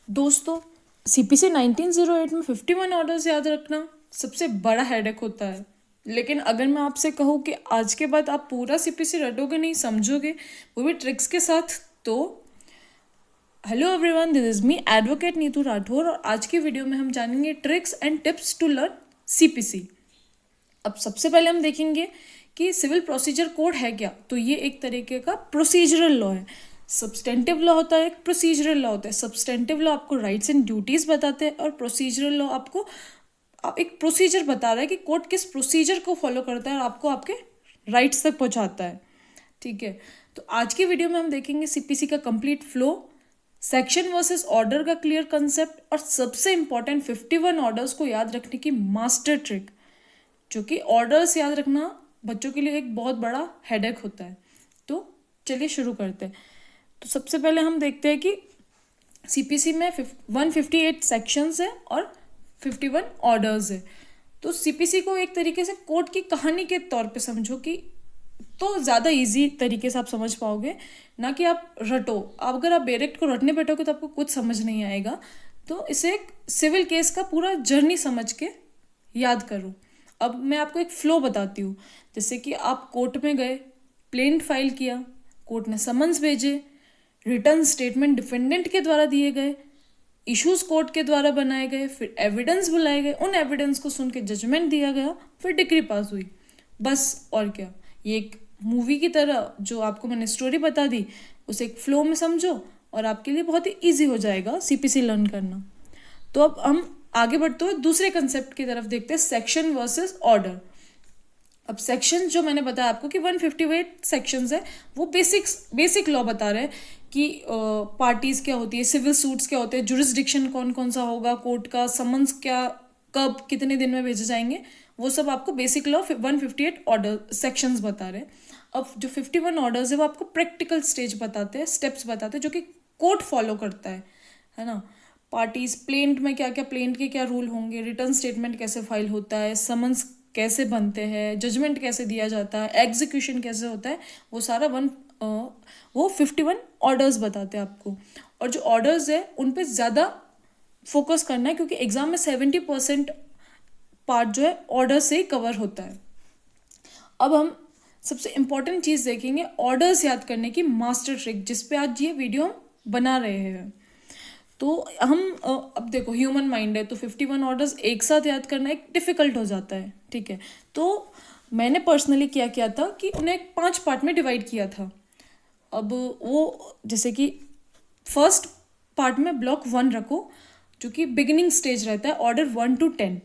दोस्तों, सीपीसी 1908 में 51 ऑर्डर्स याद रखना सबसे बड़ा हेडेक होता है। लेकिन अगर मैं आपसे कहूँ कि आज के बाद आप पूरा सीपीसी रटोगे नहीं, समझोगे, वो भी ट्रिक्स के साथ, तो hello everyone, this is me advocate Neetu Rathore और आज की वीडियो में हम जानेंगे tricks and tips to learn CPC. अब सबसे पहले हम देखेंगे कि सिविल प्रोसीजर कोड है क्या। तो ये एक तरीके का प्रोसीजरल लॉ है। सब्सटेंटिव लॉ होता है, एक प्रोसीजरल लॉ होता है। सब्सटेंटिव लॉ आपको राइट्स एंड ड्यूटीज़ बताते हैं और प्रोसीजरल लॉ आपको एक प्रोसीजर बता रहा है कि कोर्ट किस प्रोसीजर को फॉलो करता है और आपको आपके राइट्स तक पहुंचाता है। ठीक है, तो आज की वीडियो में हम देखेंगे सीपीसी का complete flow, section versus order का क्लियर कंसेप्ट और सबसे इंपॉर्टेंट 51 ऑर्डर्स को याद रखने की मास्टर ट्रिक, जो कि ऑर्डर्स याद रखना बच्चों के लिए एक बहुत बड़ा हेडेक होता है। तो चलिए शुरू करते हैं। तो सबसे पहले हम देखते हैं कि सीपीसी में 158 सेक्शंस है और 51 ऑर्डर्स है। तो सीपीसी को एक तरीके से कोर्ट की कहानी के तौर पे समझो कि तो ज़्यादा इजी तरीके से आप समझ पाओगे, ना कि आप रटो। अगर आप डायरेक्ट को रटने बैठोगे तो आपको कुछ समझ नहीं आएगा। तो इसे एक सिविल केस का पूरा जर्नी समझ के याद करो। अब मैं आपको एक फ्लो बताती हूँ। जैसे कि आप कोर्ट में गए, प्लेंट फाइल किया, कोर्ट ने समन्स भेजे, रिटर्न स्टेटमेंट डिफेंडेंट के द्वारा दिए गए, इश्यूज कोर्ट के द्वारा बनाए गए, फिर एविडेंस बुलाए गए, उन एविडेंस को सुन के जजमेंट दिया गया, फिर डिक्री पास हुई। बस और क्या, ये एक मूवी की तरह जो आपको मैंने स्टोरी बता दी उसे एक फ्लो में समझो और आपके लिए बहुत ही ईजी हो जाएगा सीपीसी लर्न करना। तो अब हम आगे बढ़ते हुए दूसरे कंसेप्ट की तरफ देखते हैं, सेक्शन वर्सेस ऑर्डर। अब सेक्शन जो मैंने बताया आपको कि 158 सेक्शंस है, वो बेसिक लॉ बता रहे हैं कि पार्टीज क्या होती है, सिविल सूट्स क्या होते हैं, जुरिस्डिक्शन कौन कौन सा होगा, कोर्ट का समन्स क्या, कब, कितने दिन में भेजे जाएंगे, वो सब आपको बेसिक लॉ 158 ऑर्डर सेक्शंस बता रहे हैं। अब जो 51 ऑर्डर्स है वो आपको प्रैक्टिकल स्टेज बताते हैं, स्टेप्स बताते हैं जो कि कोर्ट फॉलो करता है ना। पार्टीज प्लेंट में क्या क्या, प्लेंट के क्या रूल होंगे, रिटर्न स्टेटमेंट कैसे फाइल होता है, समन्स कैसे बनते हैं, जजमेंट कैसे दिया जाता है, एग्जीक्यूशन कैसे होता है, वो सारा वो 51 ऑर्डर्स बताते हैं आपको। और जो ऑर्डर्स है उन पे ज़्यादा फोकस करना है क्योंकि एग्जाम में 70% पार्ट जो है ऑर्डर से ही कवर होता है। अब हम सबसे इम्पॉर्टेंट चीज़ देखेंगे, ऑर्डर्स याद करने की मास्टर ट्रिक, जिस पे आज ये वीडियो बना रहे हैं। तो हम अब देखो, ह्यूमन माइंड है तो 51 ऑर्डर्स एक साथ याद करना एक डिफ़िकल्ट हो जाता है। ठीक है, तो मैंने पर्सनली क्या किया था कि उन्हें 5 पार्ट में डिवाइड किया था। अब वो जैसे कि फर्स्ट पार्ट में ब्लॉक 1 रखो, जो कि बिगिनिंग स्टेज रहता है, ऑर्डर 1 to 10।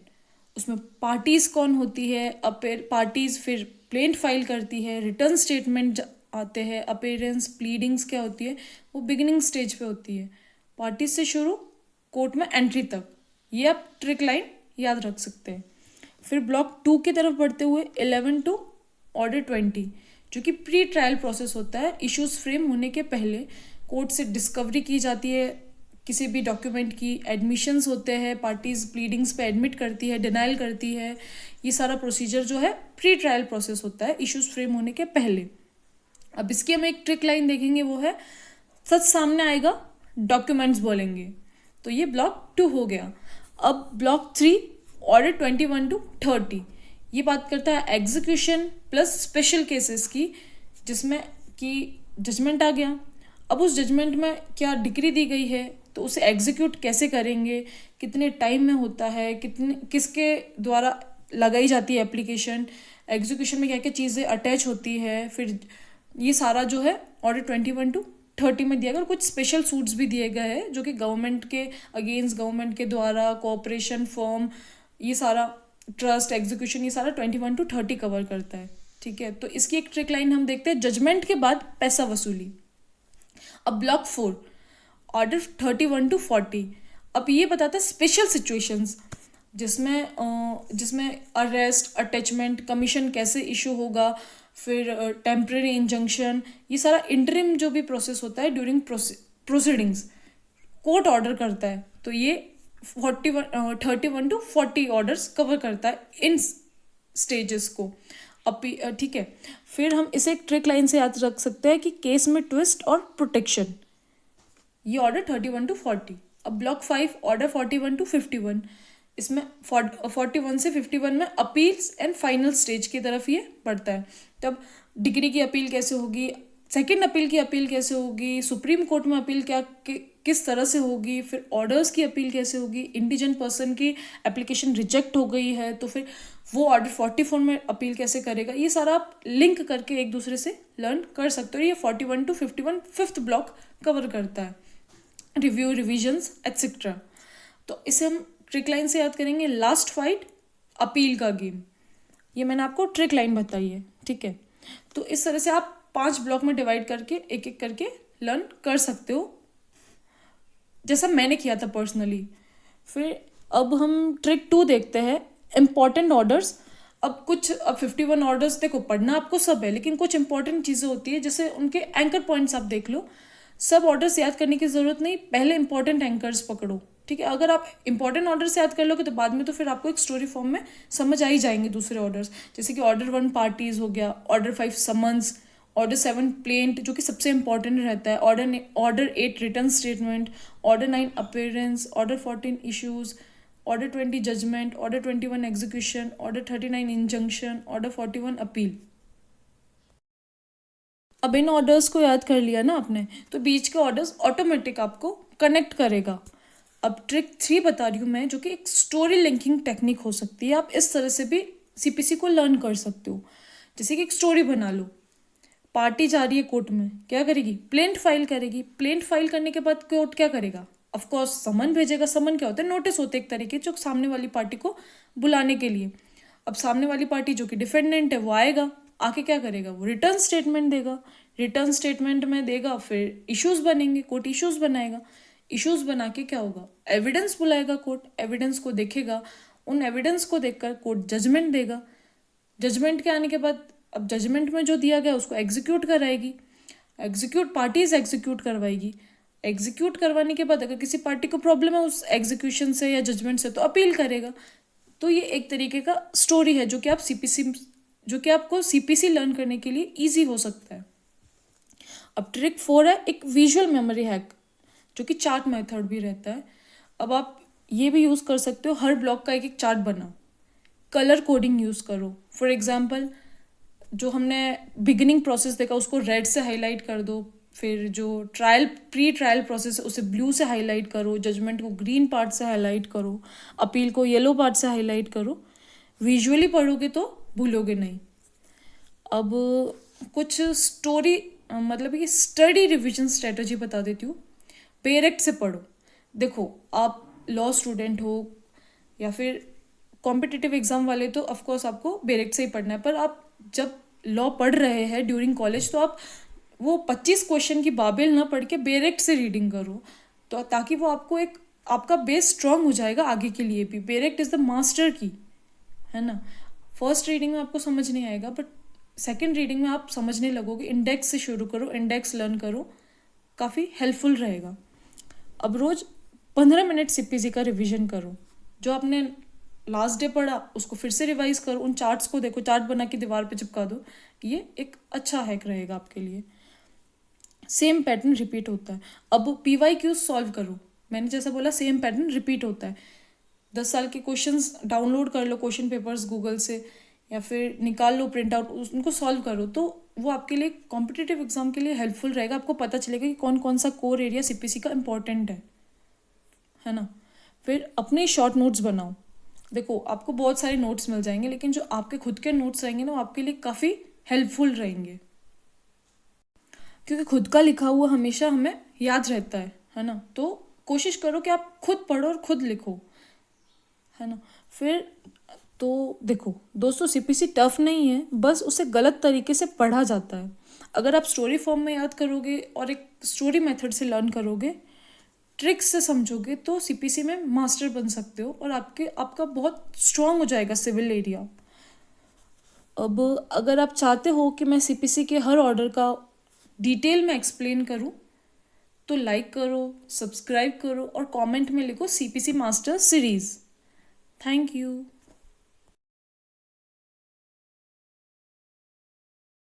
उसमें पार्टीज कौन होती है, पार्टीज फिर प्लेंट फाइल करती है, रिटर्न स्टेटमेंट आते हैं, अपेयरेंस, प्लीडिंग्स क्या होती है, वो बिगिनिंग स्टेज पे होती है। पार्टीज से शुरू, कोर्ट में एंट्री तक, ये आप ट्रिक लाइन याद रख सकते हैं। फिर ब्लॉक 2 की तरफ बढ़ते हुए 11 to ऑर्डर 20, जो कि प्री ट्रायल प्रोसेस होता है। इश्यूज फ्रेम होने के पहले कोर्ट से डिस्कवरी की जाती है किसी भी डॉक्यूमेंट की, एडमिशन्स होते हैं, पार्टीज प्लीडिंग्स पे एडमिट करती है, डिनाइल करती है। ये सारा प्रोसीजर जो है प्री ट्रायल प्रोसेस होता है इश्यूज फ्रेम होने के पहले। अब इसकी हम एक ट्रिक लाइन देखेंगे, वो है सच सामने आएगा, डॉक्यूमेंट्स बोलेंगे। तो ये ब्लॉक 2 हो गया। अब ब्लॉक 3 ऑर्डर 21 to 30, ये बात करता है एग्जीक्यूशन प्लस स्पेशल केसेस की, जिसमें कि जजमेंट आ गया। अब उस जजमेंट में क्या डिक्री दी गई है तो उसे एग्जीक्यूट कैसे करेंगे, कितने टाइम में होता है, किसके द्वारा लगाई जाती है एप्लीकेशन, एग्जीक्यूशन में क्या क्या चीज़ें अटैच होती है, फिर ये सारा जो है ऑर्डर 21 to 30 में दिया गया। और कुछ स्पेशल सूट्स भी दिए गए हैं जो कि गवर्नमेंट के अगेंस्ट, गवर्नमेंट के द्वारा, कोऑपरेशन फॉर्म, ये सारा ट्रस्ट, एग्जीक्यूशन, ये सारा 21 to 30 कवर करता है। ठीक है, तो इसकी एक ट्रिक लाइन हम देखते हैं, जजमेंट के बाद पैसा वसूली। अब ब्लॉक 4 ऑर्डर 31 to 40, अब ये बताता है स्पेशल सिचुएशंस, जिसमें अरेस्ट, अटैचमेंट, कमीशन कैसे इशू होगा, फिर टेम्परेरी इंजंक्शन, ये सारा इंटरिम जो भी प्रोसेस होता है ड्यूरिंग प्रोसीडिंग्स कोर्ट ऑर्डर करता है। तो ये 31 to 40 ऑर्डर्स कवर करता है इन स्टेजेस को। ठीक है, फिर हम इसे एक ट्रिक लाइन से याद रख सकते हैं कि केस में ट्विस्ट और प्रोटेक्शन, ये ऑर्डर 31 to 40। अब ब्लॉक 5 ऑर्डर 41 टू 51, इसमें 41 से 51 में अपील्स एंड फाइनल स्टेज की तरफ ये बढ़ता है। तब डिग्री की अपील कैसे होगी, सेकंड अपील की अपील कैसे होगी, सुप्रीम कोर्ट में अपील किस तरह से होगी, फिर ऑर्डर्स की अपील कैसे होगी, इंडिजेंट पर्सन की एप्लीकेशन रिजेक्ट हो गई है तो फिर वो ऑर्डर 44 में अपील कैसे करेगा, ये सारा आप लिंक करके एक दूसरे से लर्न कर सकते हो। ये 41 टू 51 फिफ्थ ब्लॉक कवर करता है, रिव्यू, रिविजन्स एट्सेट्रा। तो इसे हम ट्रिक लाइन से याद करेंगे, लास्ट फाइट, अपील का गेम। ये मैंने आपको ट्रिक लाइन बताई है, ठीक है। तो इस तरह से आप 5 ब्लॉक में डिवाइड करके एक एक करके लर्न कर सकते हो, जैसा मैंने किया था पर्सनली। फिर अब हम ट्रिक 2 देखते हैं, इम्पॉर्टेंट ऑर्डर्स। अब 51 ऑर्डर्स देखो, पढ़ना आपको सब है, लेकिन कुछ इंपॉर्टेंट चीज़ें होती है, जैसे उनके एंकर पॉइंट्स आप देख लो। सब ऑर्डर्स याद करने की ज़रूरत नहीं, पहले इंपॉर्टेंट एंकर्स पकड़ो, ठीक है। अगर आप इंपॉर्टेंट ऑर्डर्स याद कर लोगे तो बाद में तो फिर आपको एक स्टोरी फॉर्म में समझ आ ही जाएंगे दूसरे ऑर्डर्स, जैसे कि ऑर्डर 1 पार्टीज हो गया, ऑर्डर 5 समन्स, ऑर्डर 7 प्लेंट जो कि सबसे इंपॉर्टेंट रहता है, order 8 return statement, order 9 appearance, order 14 issues, order 20 judgment, order 21 execution, order 39 injunction, order 41 appeal. अब इन ऑर्डर्स को याद कर लिया ना आपने, तो बीच के ऑर्डर्स ऑटोमेटिक आपको कनेक्ट करेगा। अब ट्रिक 3 बता रही हूँ मैं, जो कि एक स्टोरी लिंकिंग टेक्निक हो सकती है। आप इस तरह से भी सीपीसी को लर्न कर सकते हो, जैसे कि एक स्टोरी बना लो। पार्टी जा रही है कोर्ट में, क्या करेगी, प्लेंट फाइल करेगी। प्लेंट फाइल करने के बाद कोर्ट क्या करेगा, ऑफकोर्स समन भेजेगा। समन क्या होता है, नोटिस होते एक तरीके जो सामने वाली पार्टी को बुलाने के लिए। अब सामने वाली पार्टी जो कि डिफेंडेंट है वो आएगा, आके क्या करेगा, वो रिटर्न स्टेटमेंट देगा। रिटर्न स्टेटमेंट में देगा, फिर इश्यूज बनेंगे, कोर्ट इश्यूज बनाएगा। इश्यूज बना के क्या होगा, एविडेंस बुलाएगा कोर्ट, एविडेंस को देखेगा, उन एविडेंस को देखकर कोर्ट जजमेंट देगा। जजमेंट के आने के बाद अब जजमेंट में जो दिया गया उसको एग्जीक्यूट कराएगी, पार्टीज एग्जीक्यूट करवाएगी। एग्जीक्यूट करवाने के बाद अगर किसी पार्टी को प्रॉब्लम है उस एग्जीक्यूशन से या जजमेंट से, तो अपील करेगा। तो ये एक तरीके का स्टोरी है जो कि आपको सीपीसी लर्न करने के लिए ईजी हो सकता है। अब ट्रिक 4 है एक विजुअल मेमोरी हैक, जो कि चार्ट मेथड भी रहता है। अब आप ये भी यूज़ कर सकते हो, हर ब्लॉक का एक एक चार्ट बनाओ, कलर कोडिंग यूज़ करो। फॉर एग्जांपल, जो हमने बिगिनिंग प्रोसेस देखा उसको रेड से हाईलाइट कर दो, फिर जो प्री ट्रायल प्रोसेस है उसे ब्लू से हाईलाइट करो, जजमेंट को ग्रीन पार्ट से हाईलाइट करो, अपील को येलो पार्ट से हाईलाइट करो। विजुअली पढ़ोगे तो भूलोगे नहीं। अब कुछ मतलब कि स्टडी रिविजन स्ट्रेटजी बता देती हूँ। पेरेक्ट से पढ़ो। देखो, आप लॉ स्टूडेंट हो या फिर कॉम्पिटिटिव एग्जाम वाले, तो ऑफकोर्स आपको बेरेक्ट से ही पढ़ना है, पर आप जब लॉ पढ़ रहे हैं ड्यूरिंग कॉलेज, तो आप वो 25 क्वेश्चन की बाबेल ना पढ़ के बेरेक्ट से रीडिंग करो, तो ताकि वो आपका बेस स्ट्रांग हो जाएगा आगे के लिए भी। बेरेक्ट इज़ द मास्टर की, है ना। फर्स्ट रीडिंग में आपको समझ नहीं आएगा, बट सेकेंड रीडिंग में आप समझने लगोगे। इंडेक्स से शुरू करो, इंडेक्स लर्न करो, काफ़ी हेल्पफुल रहेगा। अब रोज़ 15 मिनट सीपीसी का रिवीजन करो। जो आपने लास्ट डे पढ़ा उसको फिर से रिवाइज करो, उन चार्ट्स को देखो, चार्ट बना के दीवार पे चिपका दो। ये एक अच्छा हैक रहेगा आपके लिए। सेम पैटर्न रिपीट होता है। अब PYQ सॉल्व करो, मैंने जैसा बोला सेम पैटर्न रिपीट होता है। 10 साल के क्वेश्चंस डाउनलोड कर लो, क्वेश्चन पेपर्स गूगल से, या फिर निकाल लो प्रिंट आउट, उनको सॉल्व करो, तो वो आपके लिए कॉम्पिटिटिव एग्जाम के लिए हेल्पफुल रहेगा। आपको पता चलेगा कि कौन कौन सा कोर एरिया सीपीसी का इंपॉर्टेंट है ना। फिर अपने शॉर्ट नोट्स बनाओ। देखो, आपको बहुत सारे नोट्स मिल जाएंगे, लेकिन जो आपके खुद के नोट्स रहेंगे ना, वो आपके लिए काफ़ी हेल्पफुल रहेंगे, क्योंकि खुद का लिखा हुआ हमेशा हमें याद रहता है ना। तो कोशिश करो कि आप खुद पढ़ो और खुद लिखो, है ना। फिर तो देखो दोस्तों, सीपीसी टफ नहीं है, बस उसे गलत तरीके से पढ़ा जाता है। अगर आप स्टोरी फॉर्म में याद करोगे और एक स्टोरी मेथड से लर्न करोगे, ट्रिक्स से समझोगे, तो सीपीसी में मास्टर बन सकते हो और आपका बहुत स्ट्रांग हो जाएगा सिविल एरिया। अब अगर आप चाहते हो कि मैं सीपीसी के हर ऑर्डर का डिटेल में एक्सप्लेन करूं, तो लाइक करो, सब्सक्राइब करो और कमेंट में लिखो CPC master series. Thank you.